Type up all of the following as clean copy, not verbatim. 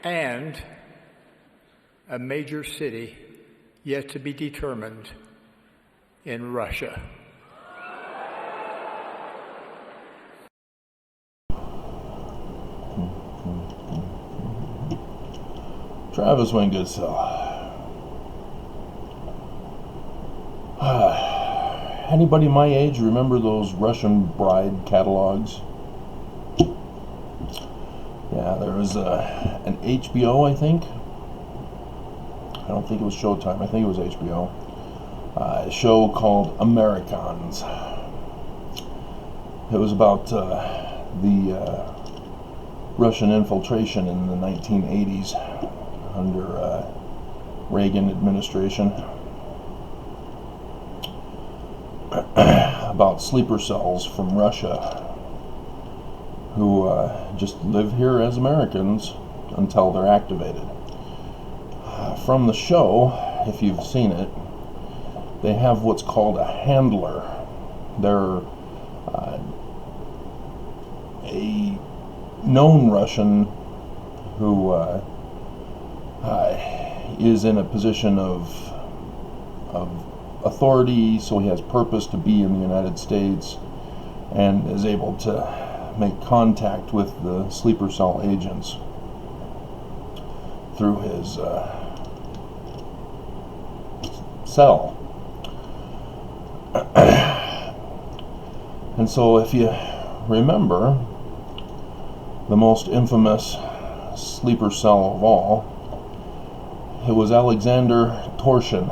and a major city yet to be determined in Russia. Travis Wingoodsill. Anybody my age remember those Russian Bride catalogs? Yeah, there was an HBO, I think. I don't think it was Showtime. I think it was HBO. A show called Americans. It was about the Russian infiltration in the 1980s under Reagan administration. About sleeper cells from Russia who just live here as Americans until they're activated. From the show, if you've seen it, they have what's called a handler. They're a known Russian who is in a position of authority, so he has purpose to be in the United States and is able to make contact with the sleeper cell agents through his cell. And so if you remember, the most infamous sleeper cell of all, it was Alexander Torshin.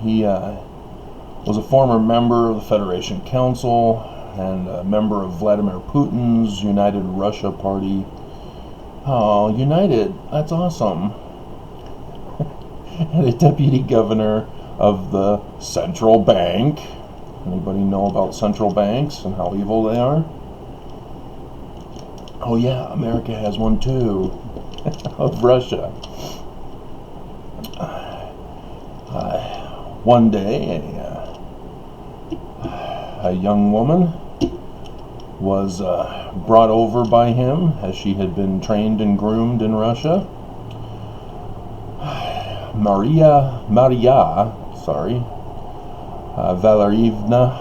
He was a former member of the Federation Council and a member of Vladimir Putin's United Russia Party. Oh, United, that's awesome. And a deputy governor of the central bank. Anybody know about central banks and how evil they are? Oh yeah, America has one too, of Russia. One day, a young woman was brought over by him as she had been trained and groomed in Russia. Maria Valerievna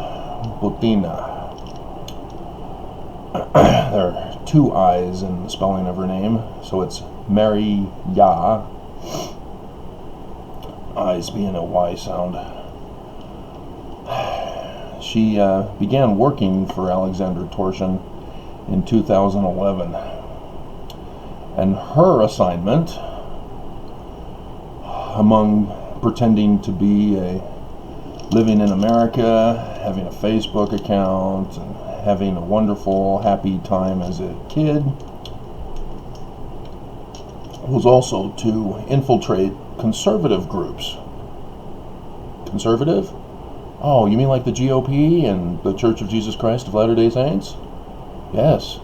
Butina. There are two I's in the spelling of her name, so it's Mary Ya. I's being a Y sound. She began working for Alexander Torshin in 2011. And her assignment, among pretending to be living in America, having a Facebook account, and having a wonderful, happy time as a kid, was also to infiltrate conservative groups. Conservative? Oh, you mean like the GOP and the Church of Jesus Christ of Latter-day Saints? Yes.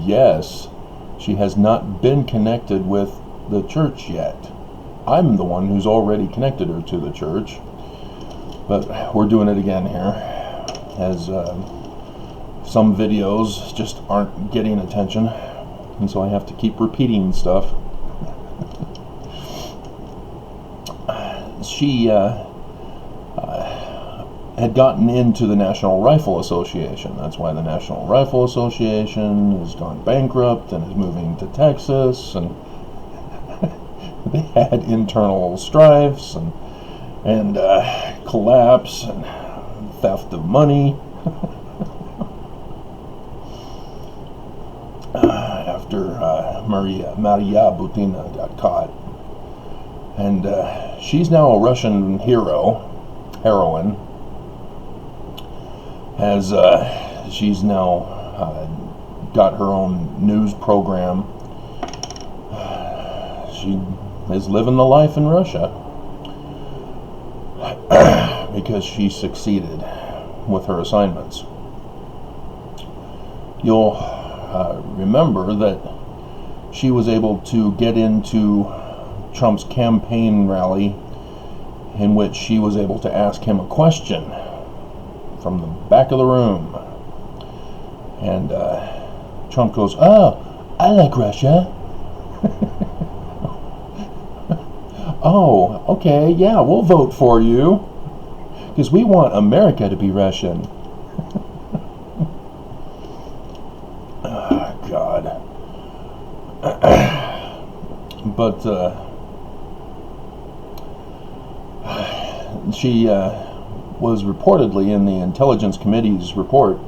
Yes. She has not been connected with the church yet. I'm the one who's already connected her to the church. But we're doing it again here, as some videos just aren't getting attention, and so I have to keep repeating stuff. She had gotten into the National Rifle Association. That's why the National Rifle Association has gone bankrupt and is moving to Texas, and they had internal strifes and collapse and theft of money after Maria Butina got caught. And she's now a Russian heroine, as she's now got her own news program. She is living the life in Russia because she succeeded with her assignments. You'll remember that she was able to get into Trump's campaign rally, in which she was able to ask him a question from the back of the room, and Trump goes, "Oh, I like Russia." "Oh, okay, yeah, we'll vote for you because we want America to be Russian." Oh, God. But she was reportedly in the Intelligence Committee's report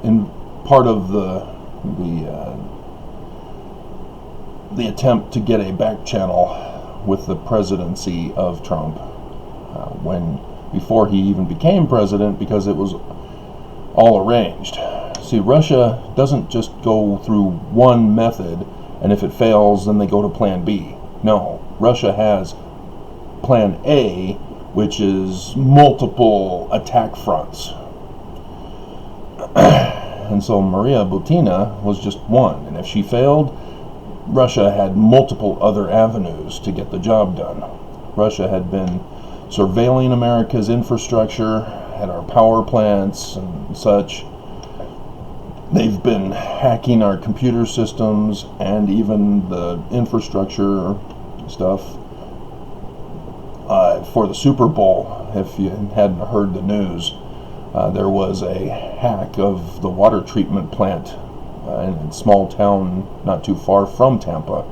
in part of the attempt to get a back channel with the presidency of Trump before he even became president, because it was all arranged. See, Russia doesn't just go through one method, and if it fails, then they go to Plan B. No, Russia has Plan A, which is multiple attack fronts. And so Maria Butina was just one, and if she failed, Russia had multiple other avenues to get the job done. Russia had been surveilling America's infrastructure and our power plants and such. They've been hacking our computer systems and even the infrastructure stuff. For the Super Bowl, if you hadn't heard the news, there was a hack of the water treatment plant in a small town not too far from Tampa.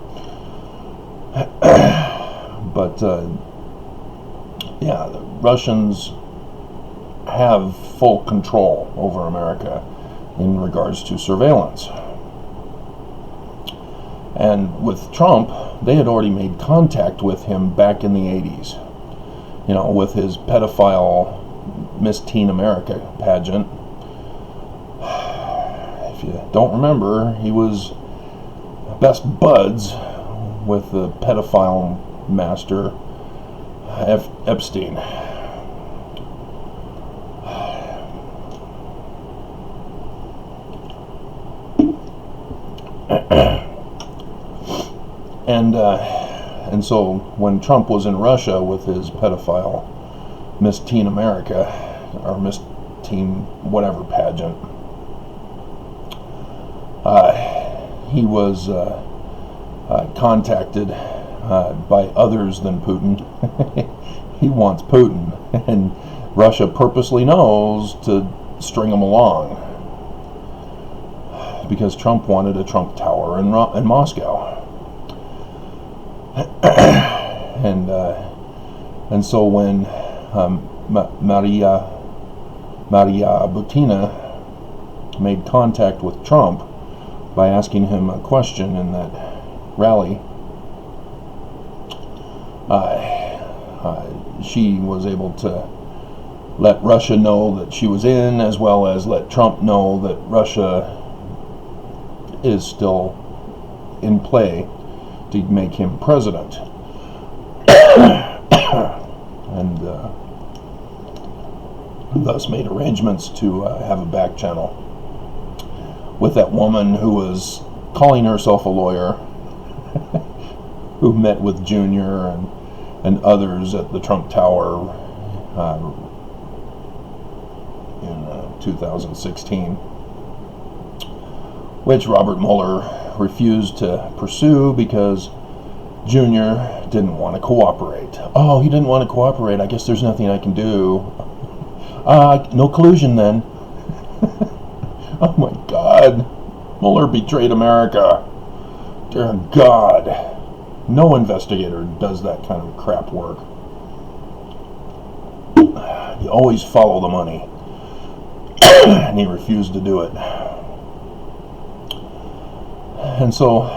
But yeah, the Russians have full control over America in regards to surveillance. And with Trump, they had already made contact with him back in the 80s. You know, with his pedophile Miss Teen America pageant. If you don't remember, he was best buds with the pedophile master Epstein. And so when Trump was in Russia with his pedophile Miss Teen America, or Miss Teen whatever pageant, he was contacted by others than Putin. He wants Putin, and Russia purposely knows to string him along, because Trump wanted a Trump Tower in Moscow. And so when Maria Butina made contact with Trump by asking him a question in that rally, she was able to let Russia know that she was in, as well as let Trump know that Russia is still in play to make him president. And thus made arrangements to have a back channel with that woman who was calling herself a lawyer, who met with Junior and others at the Trump Tower in 2016, which Robert Mueller refused to pursue because Junior didn't want to cooperate. Oh, he didn't want to cooperate. I guess there's nothing I can do. No collusion then. Oh my God. Mueller betrayed America. Dear God. No investigator does that kind of crap work. You always follow the money. And he refused to do it. And so,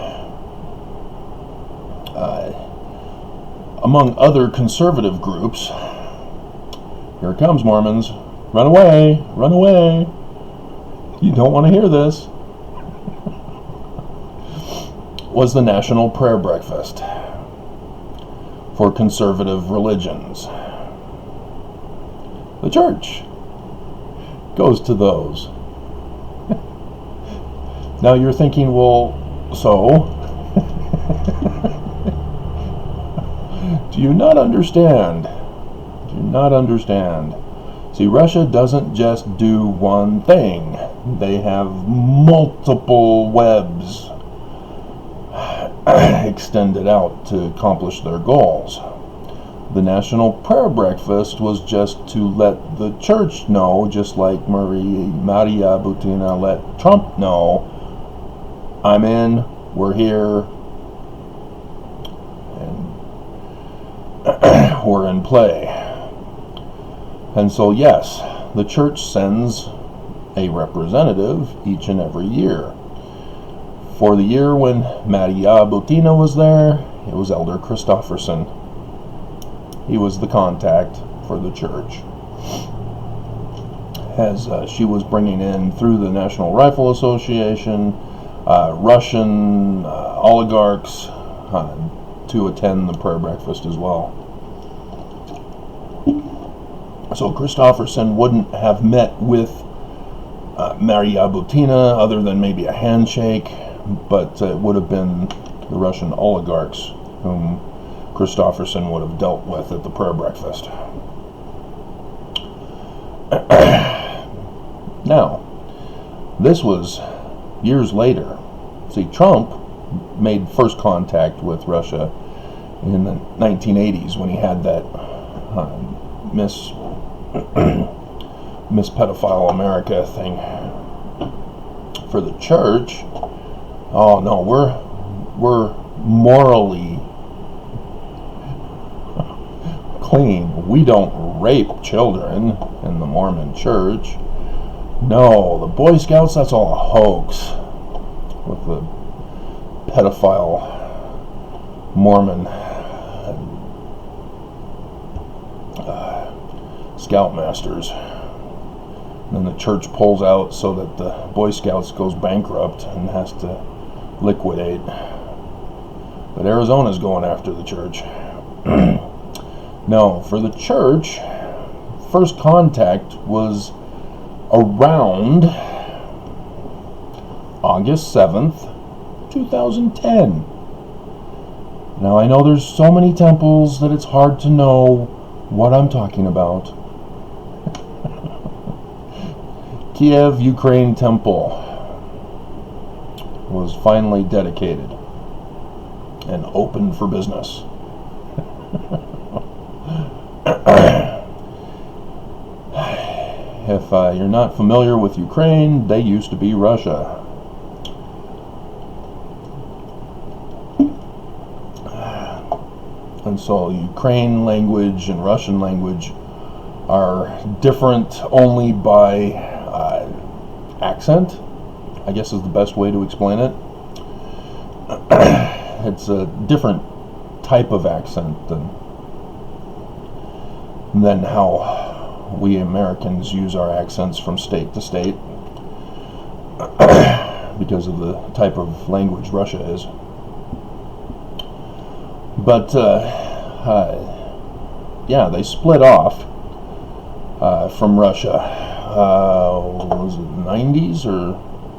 among other conservative groups, here it comes, Mormons, run away, run away. You don't want to hear this. Was the National Prayer Breakfast for conservative religions. The church goes to those. Now you're thinking, well, so? Do you not understand? Do you not understand? See, Russia doesn't just do one thing. They have multiple webs extended out to accomplish their goals. The National Prayer Breakfast was just to let the church know, just like Maria Butina let Trump know, I'm in, we're here, and we're in play. And so yes, the church sends a representative each and every year. For the year when Maria Butina was there, it was Elder Christofferson. He was the contact for the church, as she was bringing in, through the National Rifle Association, Russian oligarchs to attend the prayer breakfast as well. So Christofferson wouldn't have met with Maria Butina other than maybe a handshake, but it would have been the Russian oligarchs whom Christofferson would have dealt with at the prayer breakfast. Now, this was years later. See, Trump made first contact with Russia in the 1980s when he had that Miss Pedophile America thing. For the church, oh no, we're morally clean. We don't rape children in the Mormon church. No, the Boy Scouts, that's all a hoax with the pedophile Mormon scoutmasters. And then the church pulls out so that the Boy Scouts goes bankrupt and has to liquidate. But Arizona's going after the church. No, for the church, first contact was around August 7th, 2010. Now, I know there's so many temples that it's hard to know what I'm talking about. Kiev, Ukraine temple was finally dedicated and open for business. If you're not familiar with Ukraine, they used to be Russia. And so Ukraine language and Russian language are different only by accent, I guess is the best way to explain it. It's a different type of accent than how we Americans use our accents from state to state because of the type of language Russia is. But yeah, they split off from Russia. Was it 90s or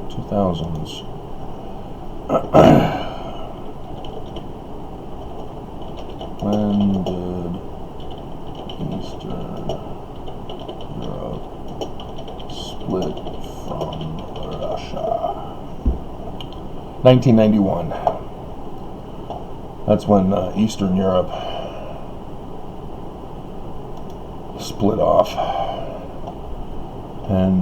2000s? When did Eastern Europe split from Russia? 1991. That's when Eastern Europe split off. And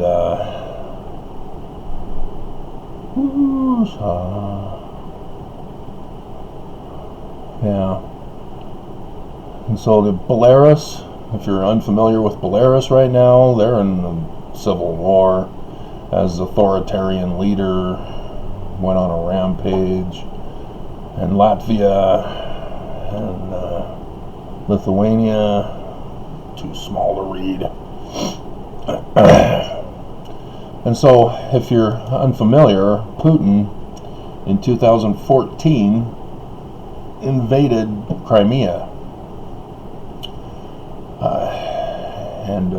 yeah. And so the Belarus, if you're unfamiliar with Belarus right now, they're in the civil war as authoritarian leader went on a rampage. And Latvia and Lithuania, too small to read. And so, if you're unfamiliar, Putin in 2014 invaded Crimea and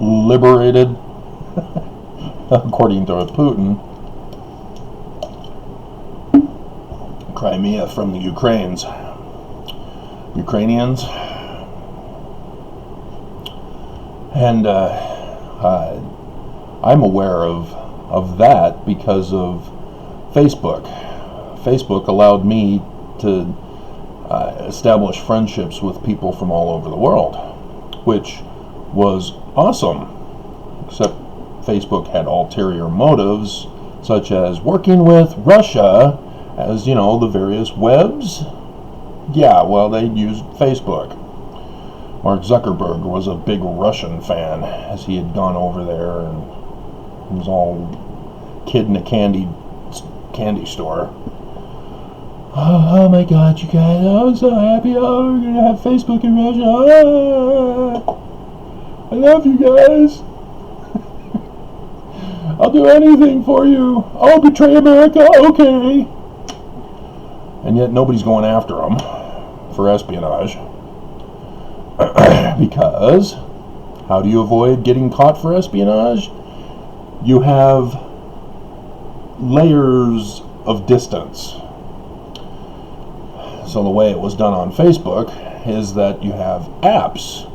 liberated, according to Putin, Crimea from the Ukrainians. And I'm aware of that because of Facebook. Facebook allowed me to establish friendships with people from all over the world, which was awesome, except Facebook had ulterior motives, such as working with Russia, as you know, the various webs. Yeah, well, they used Facebook. Mark Zuckerberg was a big Russian fan, as he had gone over there and was all kid in a candy store. Oh my God, you guys! I'm so happy. Oh, we're gonna have Facebook in Russia. I love you guys. I'll do anything for you. I'll betray America. Okay. And yet nobody's going after them for espionage. Because how do you avoid getting caught for espionage? You have layers of distance. So the way it was done on Facebook is that you have apps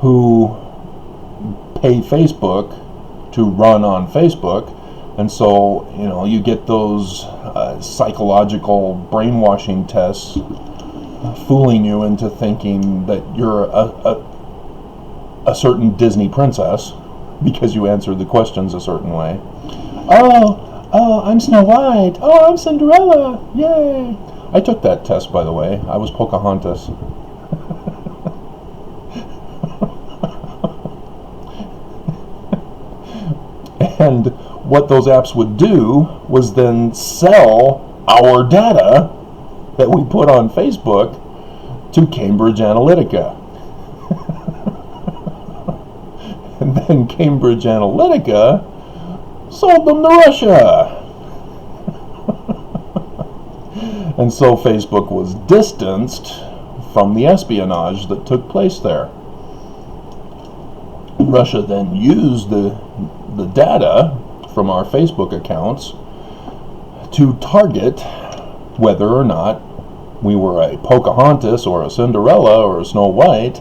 who pay Facebook to run on Facebook, and so you get those psychological brainwashing tests fooling you into thinking that you're a certain Disney princess because you answered the questions a certain way. Oh, I'm Snow White. Oh, I'm Cinderella. Yay! I took that test, by the way. I was Pocahontas. And what those apps would do was then sell our data that we put on Facebook to Cambridge Analytica. And then Cambridge Analytica sold them to Russia. And so Facebook was distanced from the espionage that took place there. Russia then used the data from our Facebook accounts to target whether or not we were a Pocahontas or a Cinderella or a Snow White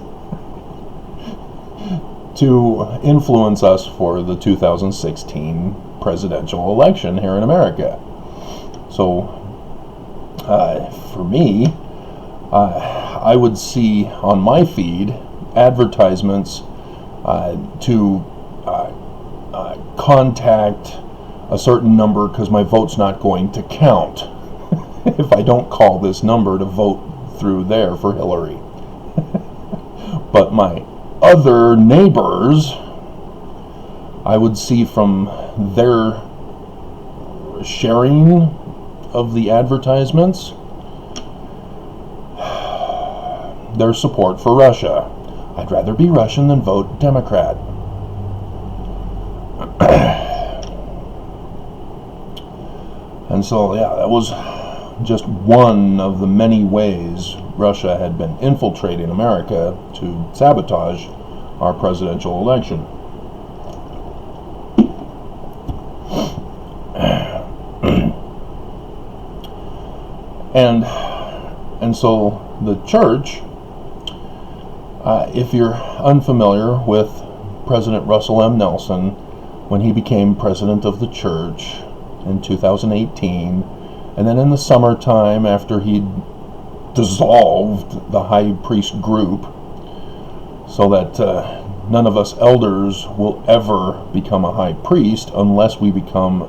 to influence us for the 2016 presidential election here in America. So for me, I would see on my feed advertisements to contact a certain number because my vote's not going to count if I don't call this number to vote through there for Hillary. But my other neighbors, I would see from their sharing of the advertisements their support for Russia. I'd rather be Russian than vote Democrat. And so, yeah, that was just one of the many ways Russia had been infiltrating America to sabotage our presidential election. And so the church, if you're unfamiliar with President Russell M. Nelson, when he became president of the church in 2018, and then in the summertime after he'd dissolved the high priest group so that none of us elders will ever become a high priest unless we become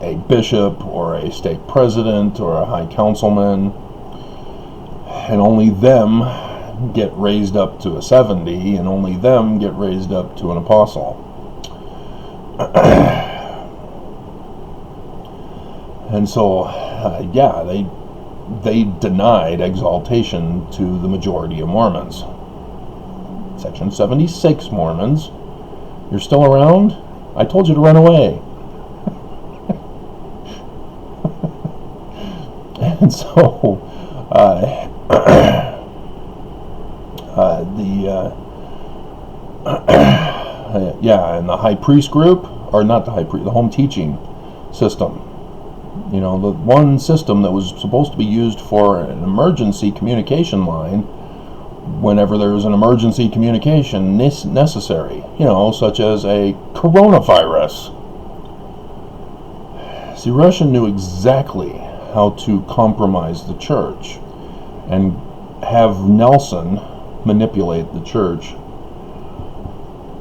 a bishop or a stake president or a high councilman, and only them get raised up to a 70, and only them get raised up to an apostle. And so, they denied exaltation to the majority of Mormons. Section 76 Mormons, you're still around? I told you to run away. And so, and the high priest group, or not the high priest, the home teaching system. You know, the one system that was supposed to be used for an emergency communication line whenever there's an emergency communication necessary, such as a coronavirus. See, Russia knew exactly how to compromise the church and have Nelson manipulate the church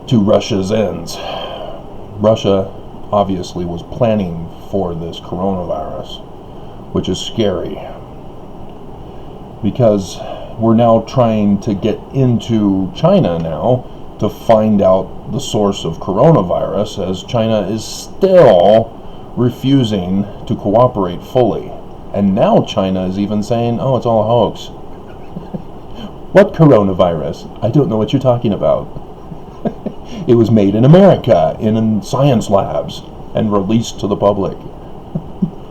to Russia's ends. Russia obviously was planning for this coronavirus, which is scary because we're now trying to get into China now to find out the source of coronavirus, as China is still refusing to cooperate fully. And now China is even saying, oh, it's all a hoax. What coronavirus? I don't know what you're talking about. It was made in America, in science labs, and released to the public.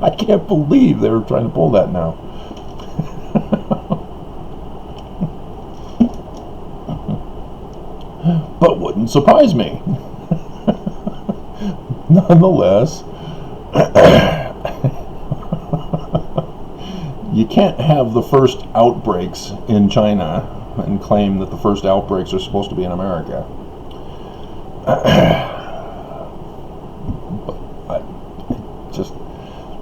I can't believe they're trying to pull that now. But wouldn't surprise me. Nonetheless, you can't have the first outbreaks in China and claim that the first outbreaks are supposed to be in America.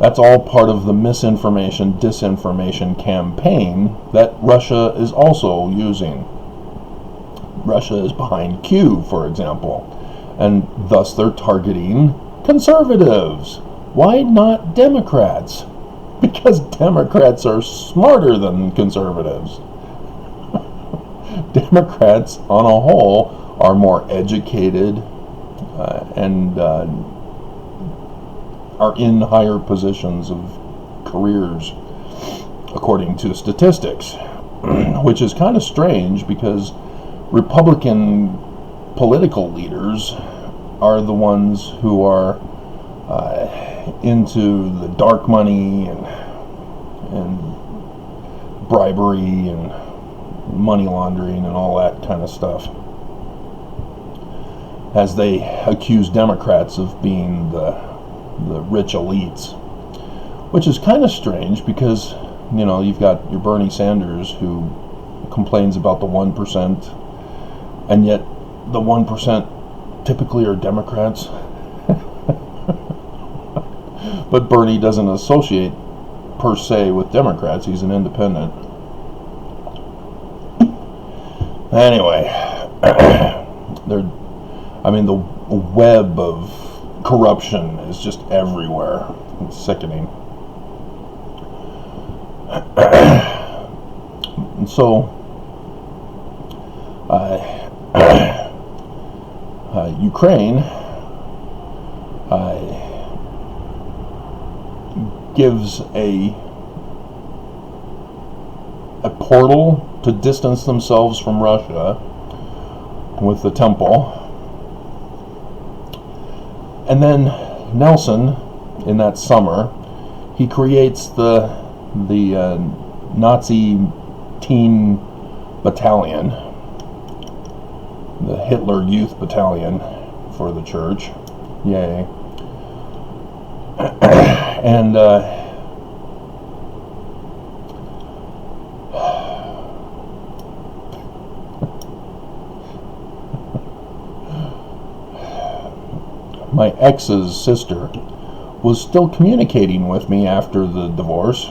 That's all part of the misinformation, disinformation campaign that Russia is also using. Russia is behind Q, for example, and thus they're targeting conservatives. Why not Democrats? Because Democrats are smarter than conservatives. Democrats, on a whole, are more educated and are in higher positions of careers, according to statistics, which is kind of strange because Republican political leaders are the ones who are into the dark money and bribery and money laundering and all that kind of stuff, as they accuse Democrats of being the rich elites, which is kind of strange because you've got your Bernie Sanders who complains about the 1%, and yet the 1% typically are Democrats. But Bernie doesn't associate per se with Democrats. He's an independent. Anyway, the web of corruption is just everywhere. It's sickening. And so, Ukraine gives a portal to distance themselves from Russia with the temple. And then Nelson, in that summer, he creates the Nazi teen battalion, the Hitler Youth Battalion for the church. Yay. And my ex's sister was still communicating with me after the divorce,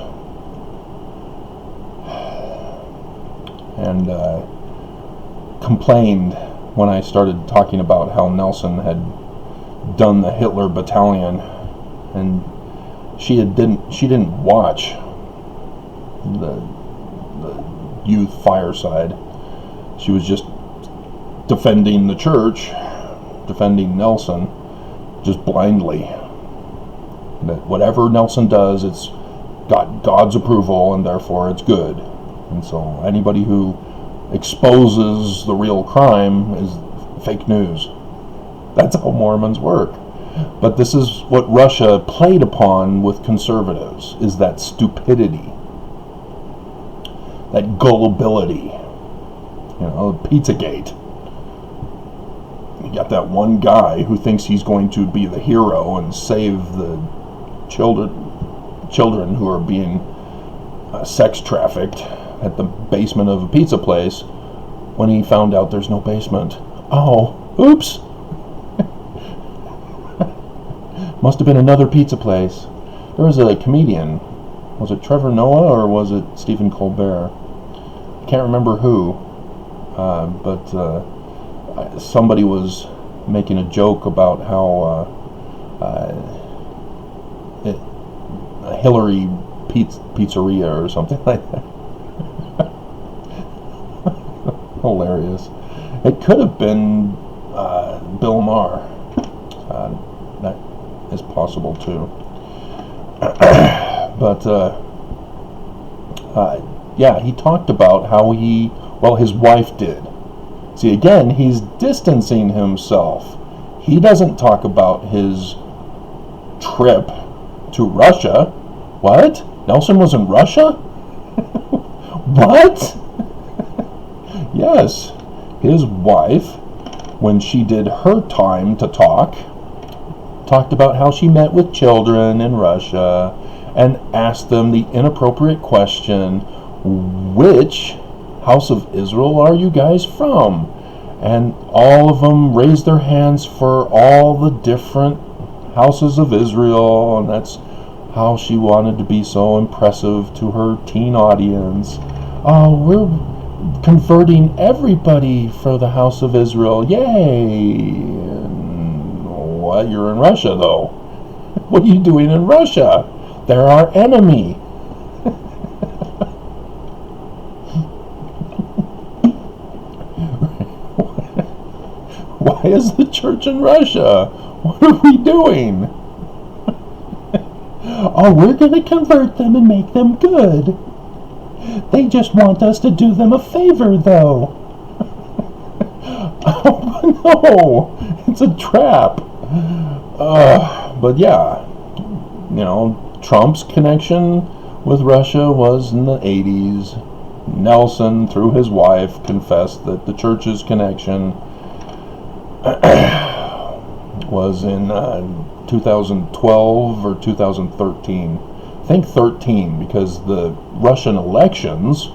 and complained when I started talking about how Nelson had done the Hitler Battalion, and she didn't watch the youth fireside. She was just defending the church, defending Nelson, just blindly. That whatever Nelson does, it's got God's approval and therefore it's good. And so anybody who exposes the real crime is fake news. That's how Mormons work. But this is what Russia played upon with conservatives, is that stupidity, that gullibility, Pizzagate. You got that one guy who thinks he's going to be the hero and save the children who are being sex trafficked at the basement of a pizza place, when he found out there's no basement. Oh, oops. Must have been another pizza place. There was a comedian. Was it Trevor Noah or was it Stephen Colbert? I can't remember who. But somebody was making a joke about how Hillary Pizzeria or something like that. Hilarious. It could have been Bill Maher. That is possible too. But yeah, he talked about how his wife did. See, again, he's distancing himself. He doesn't talk about his trip to Russia. What? Nelson was in Russia? What? Yes, his wife, when she did her time to talked about how she met with children in Russia and asked them the inappropriate question, which house of Israel are you guys from? And all of them raised their hands for all the different houses of Israel, and that's how she wanted to be so impressive to her teen audience. Oh, we're converting everybody for the house of Israel. Yay! What? You're in Russia, though. What are you doing in Russia? They're our enemy. Why is the church in Russia? What are we doing? Oh, we're going to convert them and make them good. They just want us to do them a favor, though. Oh, no. It's a trap. But yeah, Trump's connection with Russia was in the 80s. Nelson, through his wife, confessed that the church's connection was in 2012 or 2013. I think 13, because the Russian elections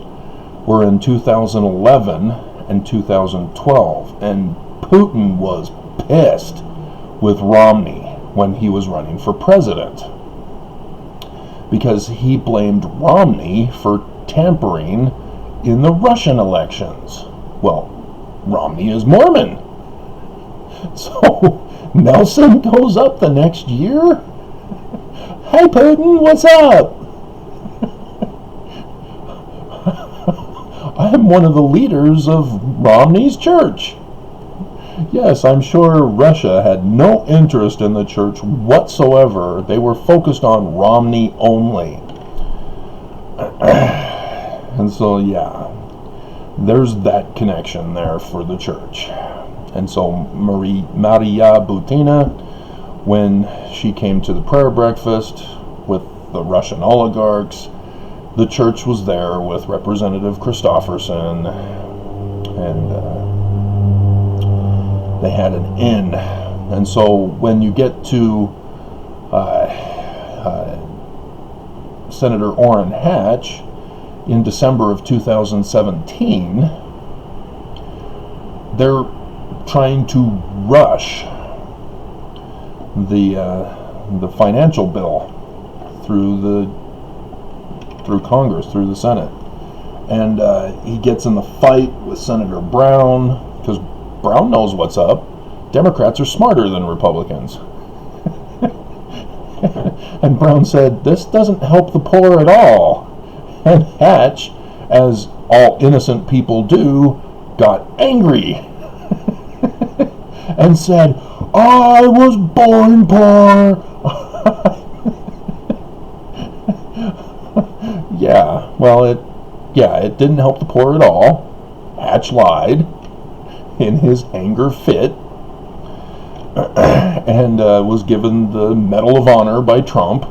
were in 2011 and 2012, and Putin was pissed with Romney when he was running for president, because he blamed Romney for tampering in the Russian elections. Well, Romney is Mormon. So Nelson goes up the next year. Hey Putin, what's up? I am one of the leaders of Romney's church. Yes, I'm sure Russia had no interest in the church whatsoever. They were focused on Romney only. And so, yeah, there's that connection there for the church. And so Maria Butina, when she came to the prayer breakfast with the Russian oligarchs, the church was there with Representative Christofferson, and they had an inn. And so when you get to Senator Orrin Hatch in December of 2017, they're trying to rush the financial bill through Congress, through the Senate, and he gets in the fight with Senator Brown, because Brown knows what's up. Democrats are smarter than Republicans. And Brown said, this doesn't help the poor at all. And Hatch, as all innocent people do, got angry and said, I was born poor. Yeah, well, it didn't help the poor at all. Hatch lied in his anger fit and was given the Medal of Honor by Trump.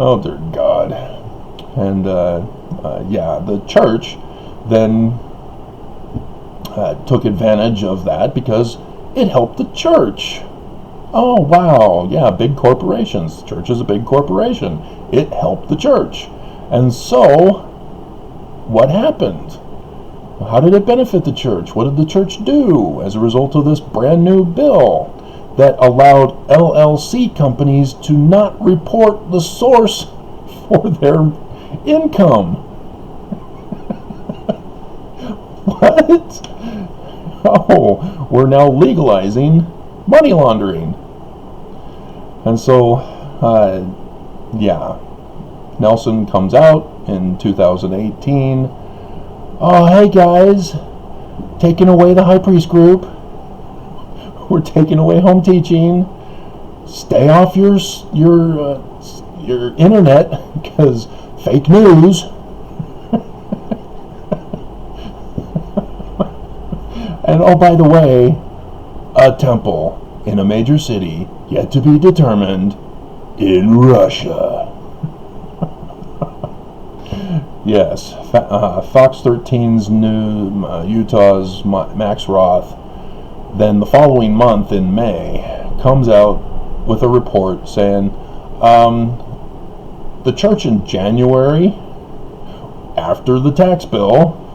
Oh, dear God. And, the church then took advantage of that because it helped the church. Oh, wow, yeah, big corporations. The church is a big corporation. It helped the church. And so what happened? How did it benefit the church? What did the church do as a result of this brand new bill that allowed LLC companies to not report the source for their income? What? Oh, we're now legalizing money laundering. And so, Nelson comes out in 2018. Oh, hey guys, taking away the high priest group. We're taking away home teaching. Stay off your internet because fake news. And oh, by the way, a temple in a major city yet to be determined in Russia. Yes, Fox 13's new Utah's Max Roth. Then the following month in May comes out with a report saying the church in January, after the tax bill,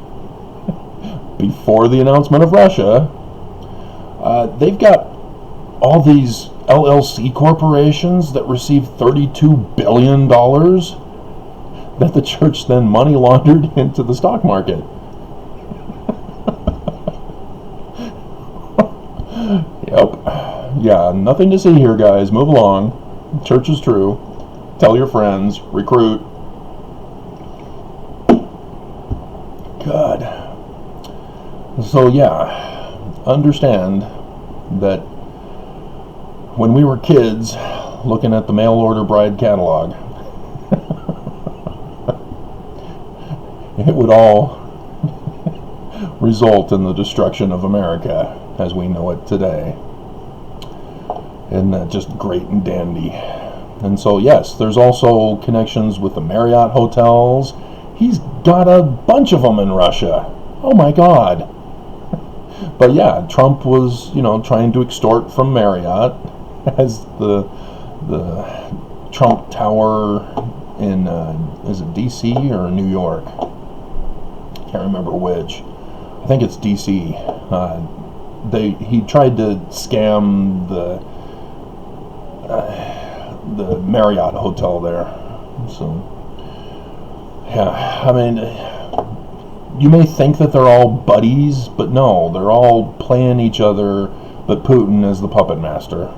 before the announcement of Russia, they've got all these LLC corporations that receive $32 billion that the church then money laundered into the stock market. Yep. Yeah, nothing to see here, guys. Move along. Church is true. Tell your friends. Recruit. God. So yeah, understand that when we were kids looking at the mail order bride catalog, it would all result in the destruction of America as we know it today. Isn't that just great and dandy? And so yes, there's also connections with the Marriott hotels. He's got a bunch of them in Russia. Oh my God. But yeah, Trump was, trying to extort from Marriott as the Trump Tower in, is it D.C. or New York? Can't remember which. I think it's D.C. He tried to scam the Marriott hotel there. So yeah, I mean, you may think that they're all buddies, but no, they're all playing each other, but Putin is the puppet master.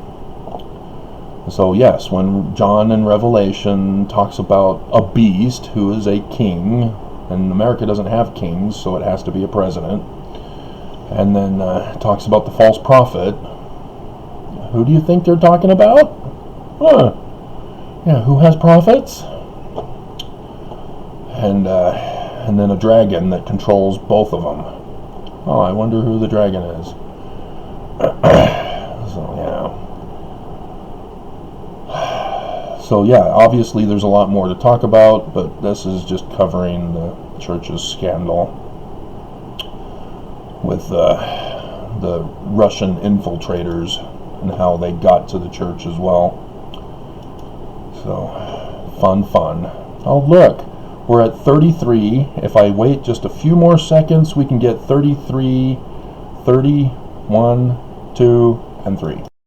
So yes, when John in Revelation talks about a beast who is a king, and America doesn't have kings, so it has to be a president, and then talks about the false prophet, who do you think they're talking about? Yeah, who has prophets? And then a dragon that controls both of them. Oh, I wonder who the dragon is. So yeah, obviously there's a lot more to talk about, but this is just covering the church's scandal with the Russian infiltrators and how they got to the church as well. So, fun. Oh, look. We're at 33. If I wait just a few more seconds, we can get 33, 30, 1, 2, and 3.